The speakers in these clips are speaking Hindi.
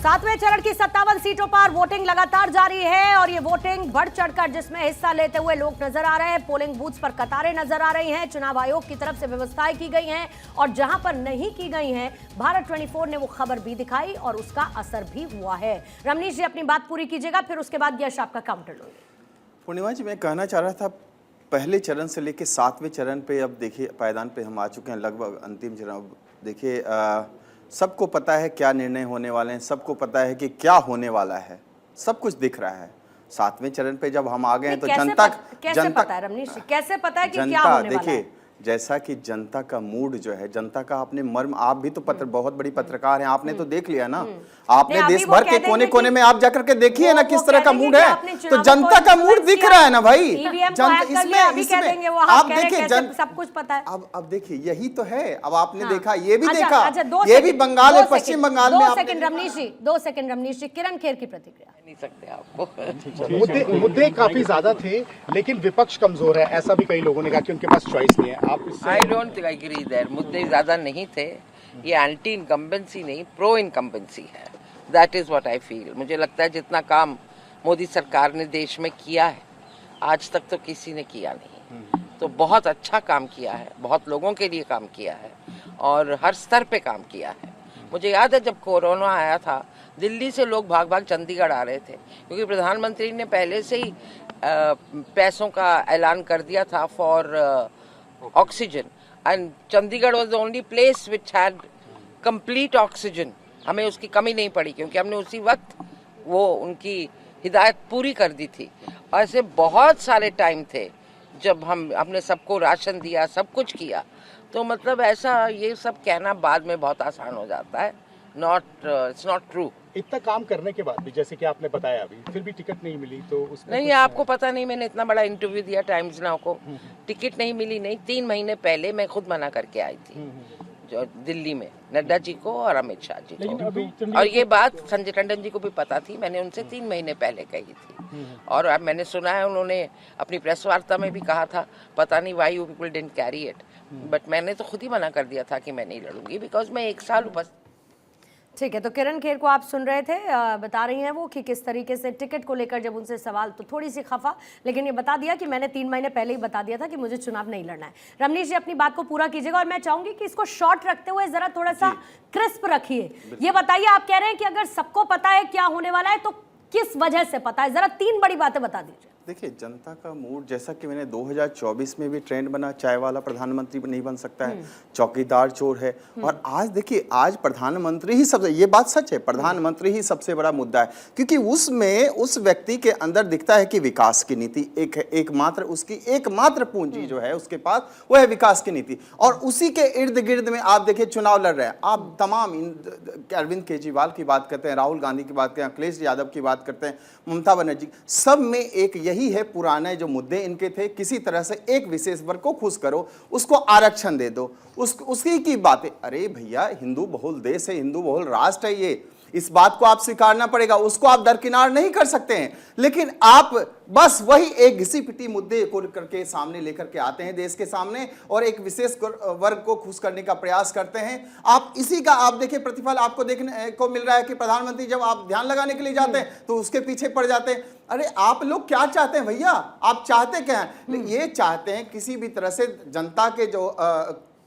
सातवें चरण की 57 सीटों पर वोटिंग लगातार जारी है और ये वोटिंग बढ़ चढ़कर जिसमें हिस्सा लेते हुए लोग नजर आ रहे हैं। पोलिंग बूथ्स पर कतारें नजर आ रही हैं। चुनाव आयोग की तरफ से व्यवस्थाएं की गई हैं और जहां पर नहीं की गई हैं, भारत 24 ने वो खबर भी दिखाई और उसका असर भी हुआ है। रमनीश जी अपनी बात पूरी कीजिएगा, फिर उसके बाद यश आपका काउंटर लूंगी। पूर्णिमा जी, मैं कहना चाह रहा था पहले चरण से लेकर 7वें चरण पे अब देखिए पायदान पे हम आ चुके हैं, लगभग अंतिम चरण। अब देखिए सबको पता है क्या निर्णय होने वाले हैं, सबको पता है कि क्या होने वाला है, सब कुछ दिख रहा है। 7वें चरण पे जब हम आ गए हैं तो जनता कैसे पता है रमनीश जी, कैसे पता है कि क्या होने वाला है? जैसा कि जनता का मूड जो है, जनता का आपने मर्म, आप भी तो बहुत बड़ी पत्रकार हैं, आपने तो देख लिया ना, आपने देश भर के कोने कोने में आप जाकर के देखिए ना किस तरह का मूड है, तो जनता का मूड दिख रहा है ना भाई। इसमें आप देखिए सब कुछ पता है। अब देखिए यही तो है। अब आपने देखा, ये भी देखा, ये भी बंगाल है, पश्चिम बंगाल में। 2 सेकंड रमनीश जी, किरण खेर की प्रतिक्रिया नहीं सकते आपको। मुद्दे काफी ज्यादा थे लेकिन विपक्ष कमजोर है, ऐसा भी कई लोगों ने कहा कि उनके पास चॉइस नहीं है। I don't agree there. मुद्दे ज्यादा नहीं थे, ये एंटी इनकम्बेंसी नहीं, प्रो इनकम्बेंसी है। That is what I feel. मुझे लगता है जितना काम मोदी सरकार ने देश में किया है आज तक तो किसी ने किया नहीं, तो बहुत अच्छा काम किया है, बहुत लोगों के लिए काम किया है और हर स्तर पे काम किया है। मुझे याद है जब कोरोना आया था, दिल्ली से लोग भाग भाग चंडीगढ़ आ रहे थे क्योंकि प्रधानमंत्री ने पहले से ही पैसों का ऐलान कर दिया था for oxygen, and Chandigarh was the only place which had complete oxygen. हमें उसकी कमी नहीं पड़ी क्योंकि हमने उसी वक्त वो उनकी हिदायत पूरी कर दी थी। ऐसे बहुत सारे टाइम थे जब हमने सबको राशन दिया, सब कुछ किया। तो मतलब ऐसा ये सब कहना बाद में बहुत आसान हो जाता है। It's not true. इतना काम करने के बाद भी, जैसे कि आपने बताया, अभी फिर भी टिकट नहीं मिली, तो उसमें नहीं, आपको पता नहीं, मैंने इतना बड़ा इंटरव्यू दिया टाइम्स नाउ को, टिकट नहीं मिली नहीं। 3 महीने पहले मैं खुद मना करके आई थी जो दिल्ली में, नड्डा जी को और अमित शाह जी को, और ये बात संजय टंडन जी को भी पता थी, मैंने उनसे 3 महीने पहले कही थी। और अब मैंने सुना है उन्होंने अपनी प्रेस वार्ता में भी कहा था, पता नहीं why you people didn't carry it, but मैंने तो खुद ही मना कर दिया था कि मैं नहीं लड़ूंगी, बिकॉज मैं 1 साल उपस्थित। ठीक है, तो किरण खेर को आप सुन रहे थे, बता रही हैं वो कि किस तरीके से टिकट को लेकर जब उनसे सवाल तो थोड़ी सी खफा, लेकिन ये बता दिया कि मैंने 3 महीने पहले ही बता दिया था कि मुझे चुनाव नहीं लड़ना है। रमनीश जी अपनी बात को पूरा कीजिएगा और मैं चाहूंगी कि इसको शॉर्ट रखते हुए जरा थोड़ा सा क्रिस्प रखिए। ये बताइए, आप कह रहे हैं कि अगर सबको पता है क्या होने वाला है तो किस वजह से पता है, जरा 3 बड़ी बातें बता दीजिए। देखिए जनता का मूड, जैसा कि मैंने 2024 में भी ट्रेंड बना, चाय वाला प्रधानमंत्री नहीं बन सकता है, चौकीदार चोर है, और आज देखिए आज प्रधानमंत्री ही सबसे, ये बात सच है, प्रधानमंत्री ही सबसे बड़ा मुद्दा है, क्योंकि उसमें उस व्यक्ति के अंदर दिखता है कि विकास की नीति एकमात्र उसकी एकमात्र पूंजी जो है उसके पास, वो है विकास की नीति, और उसी के इर्द गिर्द में आप देखिए चुनाव लड़ रहे हैं। आप तमाम अरविंद केजरीवाल की बात करते हैं, राहुल गांधी की बात करते हैं, अखिलेश यादव की बात करते हैं, ममता बनर्जी, सब में एक यही है, पुराने जो मुद्दे इनके थे, किसी तरह से एक विशेष वर्ग को खुश करो, उसको आरक्षण दे दो, उसी की बातें। अरे भैया, हिंदू बहुल देश है, हिंदू बहुल राष्ट्र है ये, इस बात को आप स्वीकारना पड़ेगा, उसको आप दरकिनार नहीं कर सकते हैं। लेकिन आप बस वही एक घिसी पिटी मुद्दे को करके सामने लेकर के आते हैं देश के सामने, और एक विशेष वर्ग को खुश करने का प्रयास करते हैं। आप इसी का आप देखिए प्रतिफल आपको देखने को मिल रहा है कि प्रधानमंत्री जब आप ध्यान लगाने के लिए जाते हैं तो उसके पीछे पड़ जाते हैं। अरे आप लोग क्या चाहते हैं भैया, आप चाहते क्या हैं? ये चाहते हैं किसी भी तरह से जनता के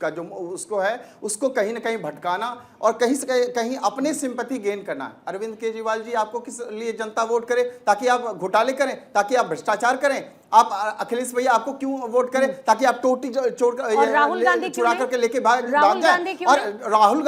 का जो उसको है उसको कहीं ना कहीं भटकाना और कहीं से कहीं अपने सिंपैथी गेन करना। अरविंद केजरीवाल जी, आपको किस लिए जनता वोट करे? ताकि आप घोटाले करें, ताकि आप भ्रष्टाचार करें। आप अखिलेश भैया आपको क्यों वोट करें? ताकि आप टोटी चुरा करके लेके भाग जाए। और राहुल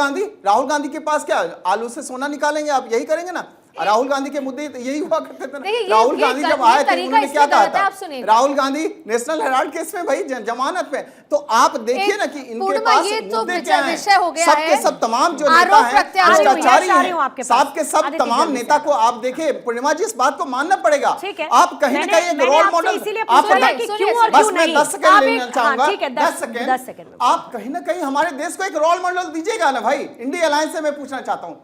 गांधी के पास क्या, आलू से सोना निकालेंगे? आप यही करेंगे ना। राहुल गांधी के मुद्दे यही हुआ करते थे ना। राहुल गांधी जब आए थे उन्होंने क्या कहा था? Rahul Gandhi national Herald case में भाई जमानत पे। तो आप देखिए ना कि इनके पास मुद्दे क्या हैं। सबके सब तमाम जो नेता हैं भ्रष्टाचारी हैं, सब के सब तमाम नेता को आप देखिए, पूर्णिमा जी इस बात को मानना पड़ेगा। आप कहीं ना कहीं एक रोल मॉडल, बस मैं 10 सेकंड लेना चाहूंगा, 10 सेकंड। आप कहीं ना कहीं हमारे देश को एक रोल मॉडल दीजिएगा ना भाई। इंडिया अलायंस से मैं पूछना चाहता हूँ,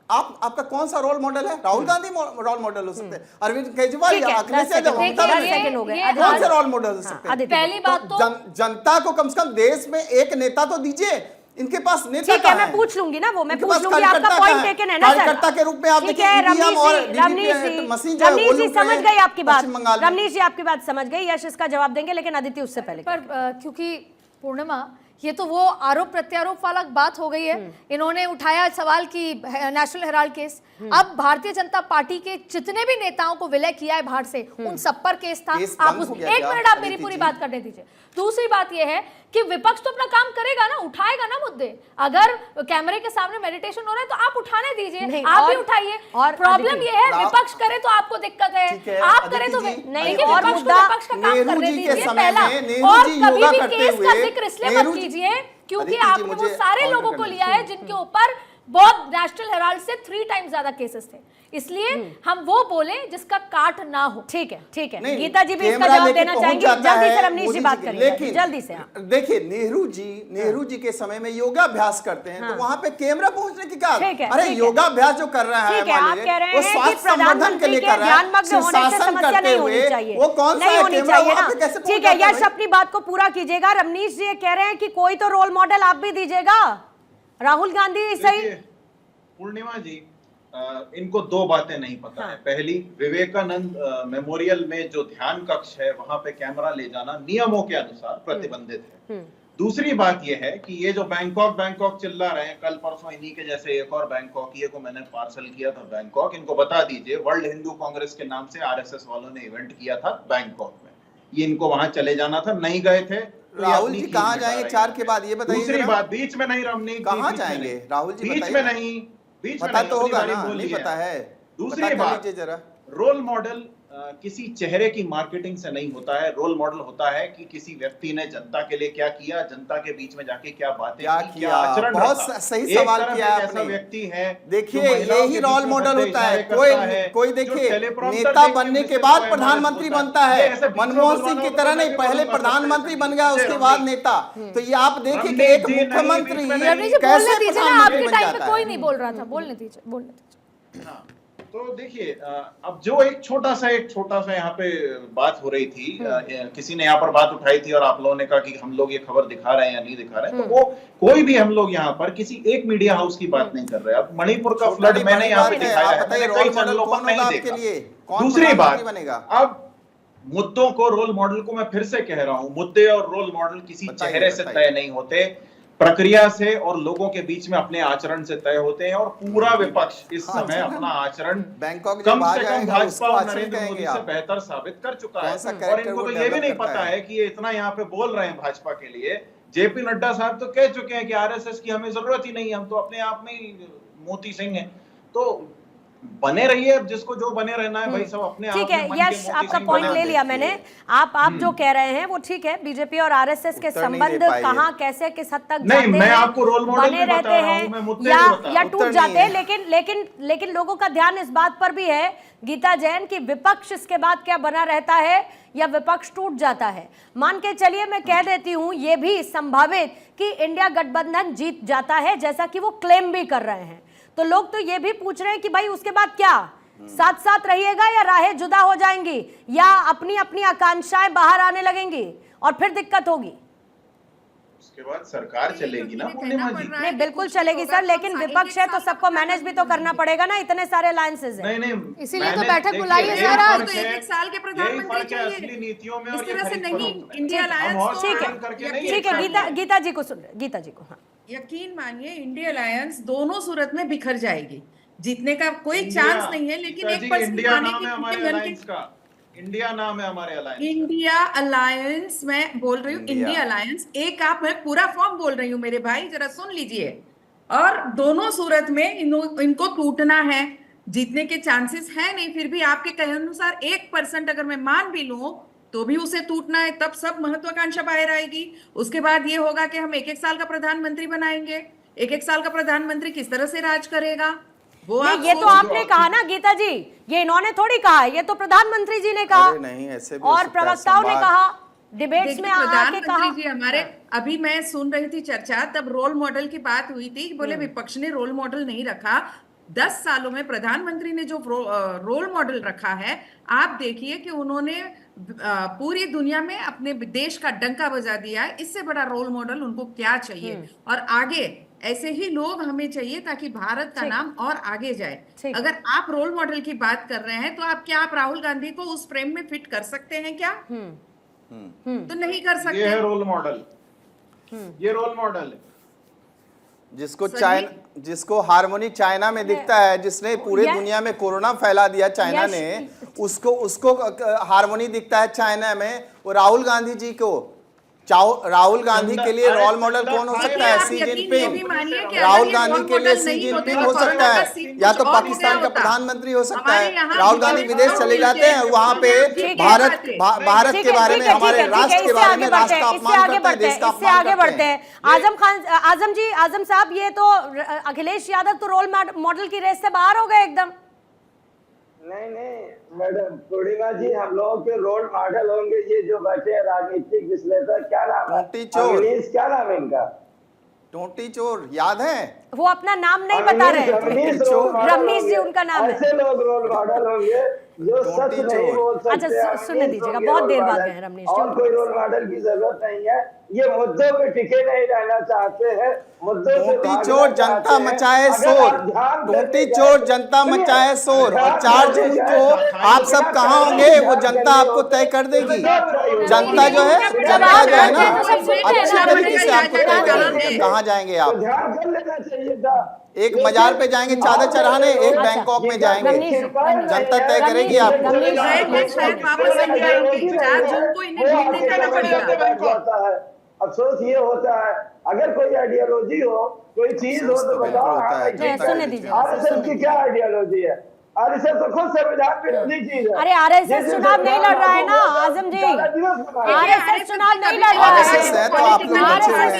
आपका कौन सा रोल मॉडल है? राहुल गांधी रोल मॉडल हो सकते हैं, अरविंद केजरीवाल या अखिलेश यादव, कौन से रोल मॉडल हो सकते हैं? पहली बात तो जनता को कम से कम देश में एक नेता तो दीजिए इनके पास नेता ठीक है, कहाँ मैं है? पूछ लूंगी ना वो, मैं इनके पूछ पास लूंगी, आपका कार्यकर्ता पॉइंट कहाँ है? टेकन है ना सर। कार्यकर्ता के रूप में आप ठीक देखिए है, ईवीएम और रमनीश वीवीपैट जी, मशीन जो है वो रमनीश जी लूट रहे समझ हैं गई आपकी बात, पश्चिम बंगाल में। रमनीश जी आपकी बात समझ गई, यश इसका जवाब देंगे, लेकिन अदिति उससे पहले पर क्योंकि पूर्णिमा ये तो वो आरोप प्रत्यारोप वाला बात हो गई है। इन्होंने उठाया सवाल की नेशनल हेराल्ड केस, अब भारतीय जनता पार्टी के जितने भी नेताओं को विलय किया है बाहर से उन सब पर केस था। केस आप बंद उस हो गया एक क्या? मिनट आप मेरी अदिति पूरी जी। बात करने दीजिए। दूसरी बात यह है कि विपक्ष तो अपना काम करेगा ना, उठाएगा ना मुद्दे। अगर कैमरे के सामने मेडिटेशन हो रहा है तो आप उठाने दीजिए, नहीं, आप भी और- उठाइए। और प्रॉब्लम अदिति, ये है राव- विपक्ष करे तो आपको दिक्कत ठीक है, है, आप करे तो अदिति जी, नहीं, अदिति और जी, विपक्ष को विपक्ष का काम नेहरू करने जी के दीजिए समय पहला। में नेहरू और जी कभी योगा भी करते केस का हुए जिक्र इसलिए मत नेहरू जी- कीजिए क्योंकि अदिति जी, आपने वो मुझे सारे काउंटर लोगों को करने लिया है दीजिए। जिनके ऊपर बहुत नेशनल हेराल्ड से 3 टाइम्स ज्यादा केसेस थे, इसलिए हम वो बोले जिसका काट ना हो। ठीक है, ठीक है, नहीं, गीता जी भी इसका कैमरा जवाब लेके देना पहुंच चाहेंगी, जाता जल्दी है से रमनीश मोदी जी बात की। करेंगे, लेकिन जल्दी से। हाँ। देखिए नेहरू जी के समय में योगाभ्यास करते हैं तो वहां पे कैमरा पहुंचने की क्या? ठीक है, अरे ठीक है। योगाभ्यास जो कर रहा है ठीक है, आप हमारे कह रहे वो हैं कि स्वास्थ्य संवर्धन के प्रधानमंत्री लिए के कर रहा है, ध्यानमग्न होने से शीर्षासन समस्या करते नहीं होनी हुए चाहिए, वो कौन सा नहीं है होनी कैमरा चाहिए वहां ना। पे कैसे पहुंच ठीक है, जाता है यश भाई? अपनी बात को पूरा कीजिएगा। रमनीश जी ये कह रहे हैं कि कोई तो रोल मॉडल आप भी दीजिएगा, राहुल गांधी सही। देखिए, पूर्णिमा जी, इनको 2 बातें नहीं पता है। पहली, विवेकानंद मेमोरियल में जो ध्यान कक्ष है वहां पे कैमरा ले जाना नियमों के अनुसार प्रतिबंधित है। दूसरी बात यह है कि ये जो बैंकॉक चिल्ला रहे हैं, कल परसों इन्हीं के जैसे एक और बैंकॉकिए को मैंने पार्सल किया था बैंकॉक, इनको बता दीजिए वर्ल्ड हिंदू कांग्रेस के नाम से आरएसएस वालों ने इवेंट किया था बैंकॉक में, ये इनको वहां चले जाना था, नहीं गए थे। तो ये राहुल अपनी जी चीज कहाँ मिटा जाएंगे रहे 4 हैं। के बाद, ये बताइए दूसरी जरा। बात, बीच में नहीं रमनी, कहाँ बीच में जाएंगे? नहीं। राहुल जी बीच बताइए में ना। नहीं, बीच में पता नहीं, तो अपनी होगा बारी ना, बोल नहीं लिया। पता है। दूसरी पता कर बात, लीजिए जरा। रोल मॉडल किसी चेहरे की मार्केटिंग से नहीं होता है। रोल मॉडल होता है कि किसी व्यक्ति ने जनता के लिए क्या किया, जनता के बीच में जाके क्या बातें क्या की, किया। आचरण बहुत रखा। सही एक सवाल तरफ किया एक आपने। ऐसा व्यक्ति है देखिए जो महिलाओं यही के रोल बीच में मॉडल भद्दे होता है। इशारे करता है, कोई जो देखिए टेलीप्रॉम्प्टर नेता देख के बनने के मिस्टर बाद स्वयं प्रधानमंत्री बोलता बनता ये है। ऐसे बीच में मनमोहन बोलवा सिंह लो की तो तरह मैं नहीं, भी पहले बोलूंगा प्रधानमंत्री सबसे बन गया पहले। उसके बाद रमनी। नेता। तो ये आप देखिए कि रमनी एक जी नहीं, मुख्यमंत्री बीच में नहीं। रमनीश जी कैसे बोलने दीजिए ना, प्रधानमंत्री आपके बन टाइम पे जाता कोई है? नहीं बोल रहा था, बोलने दीजिए, बोलने दीजिए। हाँ, तो देखिए अब जो एक छोटा सा यहाँ पे बात हो रही थी, किसी ने यहाँ पर बात उठाई थी और आप लोगों ने कहा कि हम लोग ये खबर दिखा रहे हैं या नहीं दिखा रहे हैं, तो वो कोई भी हम लोग यहाँ पर किसी एक मीडिया हाउस की बात नहीं कर रहे। अब मणिपुर का छोटा फ्लड नहीं, मैंने बड़ी यहाँ पे बात है। दिखाया आप है, बताइए मैंने कई रोल मॉडल चैनलों पर कौन नहीं होगा आपके देखा। लिए? कौन दूसरी प्रधानमंत्री बात, बनेगा? अब मुद्दों को, रोल मॉडल को मैं फिर से कह रहा हूँ, मुद्दे और रोल मॉडल किसी बताइए, चेहरे से बताइए। तय नहीं होते, प्रक्रिया से और लोगों के बीच में अपने आचरण से तय होते हैं। और पूरा विपक्ष इस समय अपना आचरण बैंकॉक कम जब आ से कम जाएगा भाजपा उसको और आचरण नरेंद्र कहेंगे मोदी से आप। बेहतर साबित कर चुका कौन सा है। और कैरेक्टर इनको वो तो ये भी डेवलप नहीं करता पता है? है कि ये इतना यहाँ पे बोल रहे हैं भाजपा के लिए। जेपी नड्डा साहब तो कह चुके हैं कि आरएसएस की हमें जरूरत ही नहीं है, हम तो अपने आप में ही मोती सिंह हैं। तो बने रहिए, अब जिसको जो बने रहना है भाई, सब अपने आप ठीक में है, मन के यश मोती आपका सिंह पॉइंट बना ले लिया देखिए। मैंने। आप जो कह रहे हैं वो ठीक है, बीजेपी और आरएसएस के उत्तर नहीं संबंध दे पाए कहाँ कैसे किस हद तक नहीं, जाते मैं हैं, आपको रोल मॉडल बने भी बता रहते रहा हूं, हैं मैं मुद्दे या भी बता रहा या हूं। टूट उत्तर जाते नहीं हैं। लेकिन लोगों का ध्यान इस बात पर भी है गीता जैन की विपक्ष इसके बाद क्या बना रहता है या विपक्ष टूट जाता है। मान के चलिए मैं कह देती हूं ये भी संभावित कि इंडिया गठबंधन जीत जाता है जैसा कि वो क्लेम भी कर रहे हैं, तो लोग तो ये भी पूछ रहे हैं कि भाई उसके बाद क्या, साथ साथ रहिएगा या राहें जुदा हो जाएंगी या अपनी अपनी आकांक्षाएं बाहर आने लगेंगी और फिर दिक्कत होगी। उसके बाद सरकार चलेगी ना पूर्णिमा जी। नहीं बिल्कुल चलेगी सर, लेकिन विपक्ष है तो सबको मैनेज भी तो करना पड़ेगा ना, इतने सारे अलायंसेज हैं। नहीं, इसीलिए तो मैंने- बैठक देखिए, बुलाई है यही सर आज। फर्क तो है, एक साल के यही प्रधानमंत्री फर्क है चाहिए। असली नीतियों में इस और ये तरह से खरीद नहीं, फरोख्त में। इंडिया हम अलायंस हॉर्स ठीक ट्रेडिंग करके है, नहीं ठीक है, एक साथ गीता जी को सुन रहे, गीता जी को। हाँ, यकीन मानिए इंडिया अलायंस दोनों सूरत में बिखर जाएगी, जीतने का कोई इंडिया- चांस नहीं है, लेकिन गीता 1% जी, इंडिया पाने नाम की है हमारे उनके मन अलायंस की का, इंडिया नाम है हमारे अलायंस। इंडिया अलायंस मैं बोल रही हूँ, इंडिया। इंडिया अलायंस एक आप मैं पूरा फॉर्म बोल रही हूँ मेरे भाई, जरा सुन लीजिए। और दोनों सूरत में इनको टूटना है, जीतने के चांसेस है नहीं, फिर भी आपके कहे अनुसार 1% अगर मैं मान भी लूं तो भी उसे टूटना है, तब सब महत्वाकांक्षा बाहर आएगी। उसके बाद ये होगा कि हम 1-1 साल का प्रधानमंत्री बनाएंगे, 1-1 साल का प्रधानमंत्री किस तरह से राज करेगा वो आप नहीं ये तो सोच- आपने कहा ना गीता जी, ये इन्होंने थोड़ी कहा है, ये तो प्रधानमंत्री जी ने कहा अरे नहीं, ऐसे भी हो और सकता है, प्रवक्ताओं ने संवाद। कहा, डिबेट्स देखिए, में आके प्रधानमंत्री कहा। जी हमारे, अभी मैं सुन रही थी चर्चा, तब रोल मॉडल की बात हुई थी, बोले विपक्ष ने रोल मॉडल नहीं रखा। 10 सालों में प्रधानमंत्री ने जो रोल मॉडल रखा है, आप देखिए कि उन्होंने पूरी दुनिया में अपने देश का डंका बजा दिया है। इससे बड़ा रोल मॉडल उनको क्या चाहिए? और आगे ऐसे ही लोग हमें चाहिए ताकि भारत का नाम और आगे जाए। अगर आप रोल मॉडल की बात कर रहे हैं तो आप राहुल गांधी को उस फ्रेम में फिट कर सकते हैं क्या? तो नहीं कर सकते। ये है रोल मॉडल, ये रोल मॉडल है जिसको हार्मोनी चाइना में दिखता है, जिसने पूरे दुनिया में कोरोना फैला दिया चाइना ने, उसको हार्मोनी दिखता है चाइना में। वो राहुल गांधी जी को, राहुल गांधी के लिए रोल मॉडल कौन हो सकता है? सी जिनपिंग। राहुल गांधी के लिए सी जिनपिंग हो सकता है, या तो पाकिस्तान का प्रधानमंत्री हो सकता है। राहुल गांधी विदेश चले जाते हैं, वहाँ पे भारत के बारे में, हमारे राष्ट्र के बारे में राष्ट्र का अपमान करते हैं, देश का अपमान करते हैं। आजम साहब, ये तो अखिलेश यादव तो रोल मॉडल की रेस से बाहर हो गए एकदम। नहीं मैडम पूर्णिमा जी, हम लोगों के रोल मॉडल होंगे ये जो बैठे हैं राजनीतिक विश्लेषक, क्या नाम है? क्या नाम है इनका? टोटी चोर, याद है? वो अपना नाम नहीं बता रहे। रमनीश जी उनका नाम है। ऐसे लोग रोल मॉडल होंगे जो सच नहीं बोल सकते। अच्छा सुनने दीजिएगा, बहुत देर बाद गए रमनीश जी। और कोई रोल मॉडल की जरूरत नहीं है। ये मुद्दों पे टिके नहीं रहना चाहते हैं। टोटी चोर जनता मचाए शोर, टोटी चोर जनता मचाए शोर। और 4 जून को आप सब कहाँ होंगे वो जनता आपको तय कर देगी। जनता जो है ना, अच्छी तरीके से आपको तय करेगी कहाँ जाएंगे आप। ध्यान कर लेना चाहिए था। एक मजार पे जाएंगे चादर चढ़ाने, एक बैंकॉक में जाएंगे, जनता तय करेगी आपको। अफसोस ये होता है, अगर कोई आइडियोलॉजी हो, कोई चीज हो तो बताओ। आरएसएस की क्या आइडियोलॉजी है? आरएसएस तो खुद संविधान विरोधी चीज है। अरे आरएसएस चुनाव नहीं लड़ रहा है ना आजम जी, आरएसएस चुनाव नहीं लड़ रहा है। आरएसएस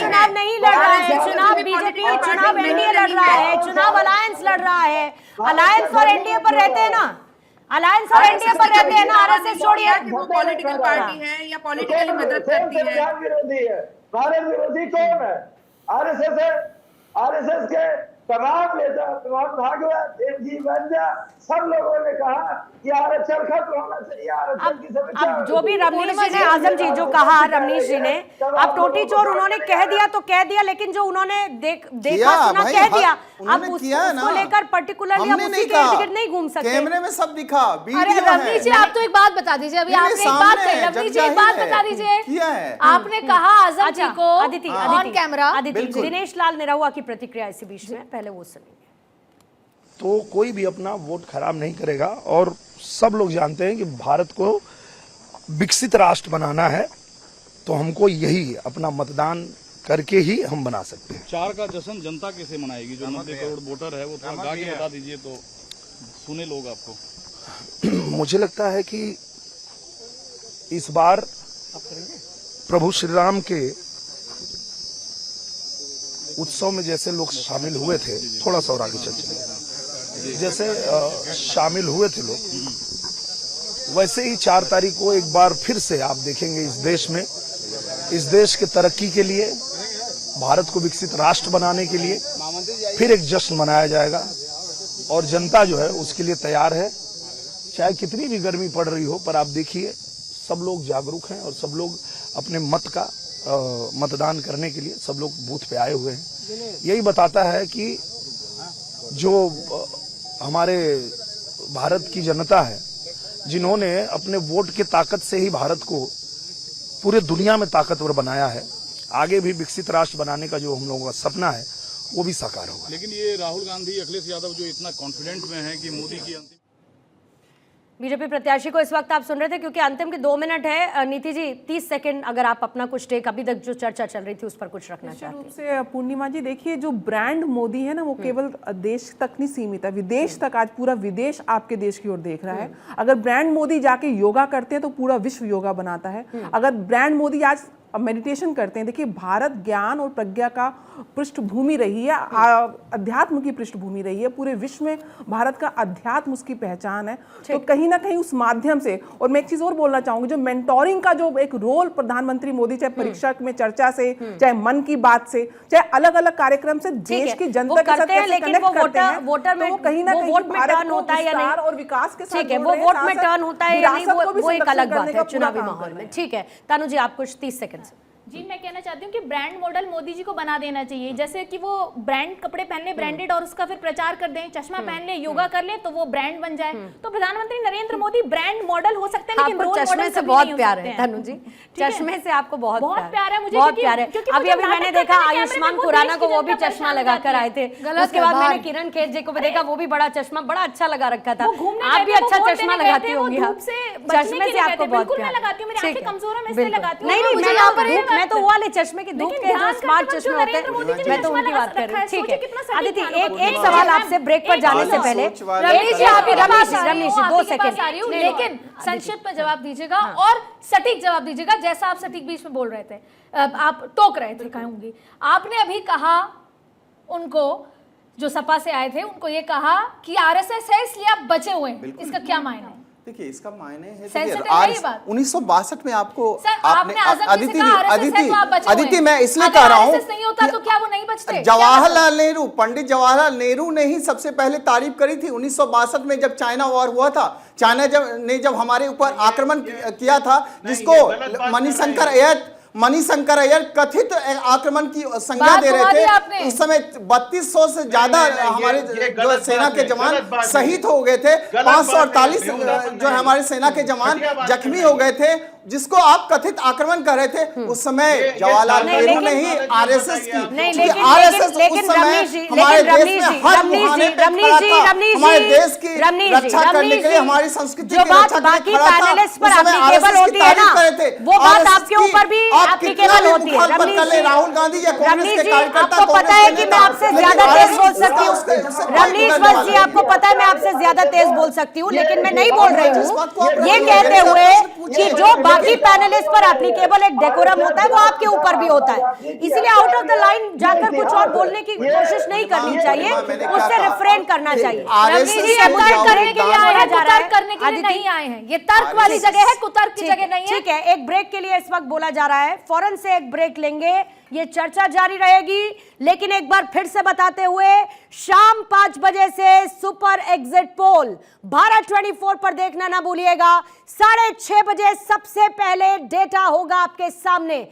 चुनाव नहीं लड़ रहा है, चुनाव बीजेपी, चुनाव एनडीए लड़ रहा है, चुनाव अलायंस लड़ रहा है। अलायंस और एनडीए पर रहते हैं ना, अलायंस और एनडीए पर रहते हैं ना। आरएसएस छोड़िए, वो पॉलिटिकल पार्टी है या पॉलिटिकली मदद करती है। संविधान विरोधी है। भारत विरोधी कौन है? आरएसएस है। आरएसएस के तमाम नेता, तमाम भागवत, देवजी वंद्या, सब लोगों ने कहा कि आरक्षण खत्म होना चाहिए। आरक्षण की समस्या। अब जो भी रमनीश जी ने, आजम जी जो कहा रमनीश जी ने, अब टोटी चोर उन्होंने कह दिया तो कह दिया, लेकिन जो उन्होंने देखा सुना कह दिया, अब उसको लेकर पर्टिकुलरली हम उसी के टिकट नहीं घूम सकते। कैमरे में सब दिखा, अरे रमनीश जी आप तो एक बात बता दीजिए, अभी आपने एक बात कही, रमनीश जी एक बात बता दीजिए। आपने कहा आजम जी को ऑन कैमरा। दिनेश लाल निरहुआ की प्रतिक्रिया इसी बीच में, पहले वो सुनेंगे। तो कोई भी अपना वोट खराब नहीं करेगा, और सब लोग जानते हैं कि भारत को विकसित राष्ट्र बनाना है, तो हमको यही अपना मतदान करके ही हम बना सकते हैं। 4 का जश्न जनता कैसे मनाएगी? जो 90 करोड़ वोटर है वो थोड़ा गा के बता दीजिए तो सुने लोग आपको। मुझे लगता है कि इस बार प्रभु श्री राम के उत्सव में जैसे लोग शामिल हुए थे, थोड़ा सा और आगे चलते, जैसे शामिल हुए थे लोग, वैसे ही 4 तारीख को एक बार फिर से आप देखेंगे इस देश में, इस देश के तरक्की के लिए, भारत को विकसित राष्ट्र बनाने के लिए फिर एक जश्न मनाया जाएगा। और जनता जो है उसके लिए तैयार है, चाहे कितनी भी गर्मी पड़ रही हो। पर आप देखिए सब लोग जागरूक हैं और सब लोग अपने मत का मतदान करने के लिए सब लोग बूथ पे आए हुए हैं। यही बताता है कि जो हमारे भारत की जनता है, जिन्होंने अपने वोट की ताकत से ही भारत को पूरे दुनिया में ताकतवर बनाया है, आगे भी विकसित राष्ट्र बनाने का जो हम लोगों का सपना है वो भी साकार होगा। लेकिन ये राहुल गांधी, अखिलेश यादव जो इतना कॉन्फिडेंट में है कि मोदी की अंतिम बीजेपी प्रत्याशी को इस वक्त आप सुन रहे थे, क्योंकि अंतिम के 2 मिनट है। नीति जी 30 सेकंड अगर आप अपना कुछ टेक, अभी तक जो चर्चा चल रही थी उस पर कुछ रखना चाहते हैं। से पूर्णिमा जी देखिए, जो ब्रांड मोदी है ना, वो केवल देश तक नहीं सीमित है, विदेश तक। आज पूरा विदेश आपके देश की ओर देख रहा है। अगर ब्रांड मोदी जाके योगा करते हैं तो पूरा विश्व योगा बनाता है। अगर ब्रांड मोदी आज मेडिटेशन करते हैं, देखिए भारत ज्ञान और प्रज्ञा का पृष्ठभूमि रही है, अध्यात्म की पृष्ठभूमि रही है, पूरे विश्व में भारत का अध्यात्म उसकी पहचान है। तो कहीं ना कहीं उस माध्यम से, और मैं एक चीज और बोलना चाहूंगी, जो मेंटोरिंग का जो एक रोल प्रधानमंत्री मोदी चाहे परीक्षा में चर्चा से, चाहे मन की बात से, चाहे अलग अलग कार्यक्रम से देश की जनता के साथ कैसे कनेक्ट करते हैं, वोटर में तो वो कहीं ना कहीं वोट में भारत टर्न को होता है या नहीं विस्तार और विकास के साथ ठीक है, जोड़ वो रहे हैं, वोट में साथ-साथ टर्न होता है या नहीं, विरासत को भी वो एक संरक्षण अलग बात करने है का पूरा चुनावी काम माहौल कर रहे में। हैं। ठीक है तानु जी, आप कुछ 30 सेकंड से। जी मैं कहना चाहती हूँ कि ब्रांड मॉडल मोदी जी को बना देना चाहिए, जैसे कि वो ब्रांड कपड़े पहन ले ब्रांडेड और उसका फिर प्रचार कर दें, चश्मा पहन ले, योगा कर ले, तो वो ब्रांड बन जाए। तो प्रधानमंत्री नरेंद्र मोदी ब्रांड मॉडल हो सकते हैं, लेकिन आपको रोल चश्मे मॉडल से कभी बहुत नहीं हो प्यार सकते है हैं। तनु जी, ठीक है? चश्मे से आपको बहुत प्यार है मुझे, बहुत क्योंकि- प्यार है। क्योंकि अभी मुझे अभी मैंने नाटक देखा करने के आयुष्मान कैमरे में खुराना देश को की वो भी जनता चश्मा परेशान लगा हो कर आए जाती थे, है। गलत उसके है, बाद मैंने बाहर। किरण खेर जी को भी देखा, वो भी बड़ा चश्मा बड़ा अच्छा लगा रखा था। वो घूमने आप गए भी थे, वो अच्छा वोट चश्मा देने गए लगाती थे, वो होंगी, धूप आप से बचने चश्मे के से लिए आपको गए थे। बहुत बिल्कुल मैं प्यार लगाती हूँ, मेरी ठीक आंखें है, कमजोर है, मैं इसलिए बिल्कुल। लगाती हूँ। नहीं नहीं, मुझे मैं यहाँ पर ये मैं तो वो वाले चश्मे की धूप लेकिन के जो ध्यान स्मार्ट करके चश्मे जो होते नरेंद्र मोदी हैं, जी मैं तो चश्मा उनकी लगा बात कर रही हूँ। रखा है, ठीक है सोचिए कितना सटीक अदिति, ध्यान एक रखो। एक सवाल आपसे ब्रेक पर जाने से पहले सोच वाले रमनीश जी, आप ही आपके पास रमनीश आ रही रमनीश हूँ, जी 2 आपके पास सेकंड आ रही हूँ, लेकिन संक्षिप्त में जवाब दीजिएगा और सटीक जवाब दीजिएगा, जैसा आप सटीक बीच में बोल रहे थे, आप टोक रहे थे कहूंगी। आपने अभी कहा उनको, जो सपा से आए थे, उनको ये कहा कि आरएसएस है इसलिए आप बचे हुए हैं, इसका क्या मायने है? देखिए इसका मायने है, सेंसिटिव है ये बात। 1962 में आपको सर, आपने आजम जी से कहा RSS है तो आप बचे हुए अदिति हैं। मैं इसलिए अगर कह रहा हूँ RSS नहीं होता तो क्या वो नहीं बचते? जवाहरलाल नेहरू, पंडित जवाहरलाल नेहरू ने ही सबसे पहले तारीफ करी थी 1962 में, जब चाइना वॉर हुआ था। चाइना जब हमारे ऊपर आक्रमण किया था, जिसको मणिशंकर अय्यर कथित आक्रमण की संज्ञा दे रहे थे। उस समय 3200 से ज्यादा हमारे जो सेना के जवान शहीद हो गए थे, 548 जो हमारे सेना के जवान जख्मी हो गए थे, जिसको आप कथित आक्रमण कर रहे थे। उस समय जवाहरलाल नेहरू ने ही आरएसएस की, आरएसएस उस समय हमारे देश में हर मुहाने पे खड़ा था, हमारे देश की रक्षा करने के लिए, हमारी संस्कृति की रक्षा के लिए खड़ा था। उस समय आरएसएस की तारीफ कर रहे थे, वो बात आपके ऊपर भी एप्लीकेबल होती है। राहुल गांधी या कांग्रेस के कार्यकर्ता, आपको पता है कि मैं आपसे ज्यादा तेज बोल सकती हूँ रमनीश वंश जी, आपको पता है मैं आपसे ज्यादा तेज बोल सकती हूँ, लेकिन मैं नहीं बोल रही हूँ ये कहते हुए कि जो बाकी पैनलिस्ट पर एप्लीकेबल एक डेकोरम होता है वो आपके ऊपर भी होता है। इसीलिए आउट ऑफ द लाइन जाकर कुछ और बोलने की कोशिश नहीं करनी चाहिए, उससे रिफ्रेन करना चाहिए। रमनीश जी तर्क करने के लिए आए हैं, कुतर्क करने के लिए नहीं आए हैं। ये तर्क वाली जगह है, कुतर्क की जगह नहीं है। ठीक है, एक ब्रेक के लिए इस वक्त बोला जा रहा है, फौरन से एक ब्रेक लेंगे, ये चर्चा जारी रहेगी। लेकिन एक बार फिर से बताते हुए, शाम 5 बजे से सुपर एग्जिट पोल भारत 24 पर देखना ना भूलिएगा। 6:30 बजे सबसे पहले डेटा होगा आपके सामने।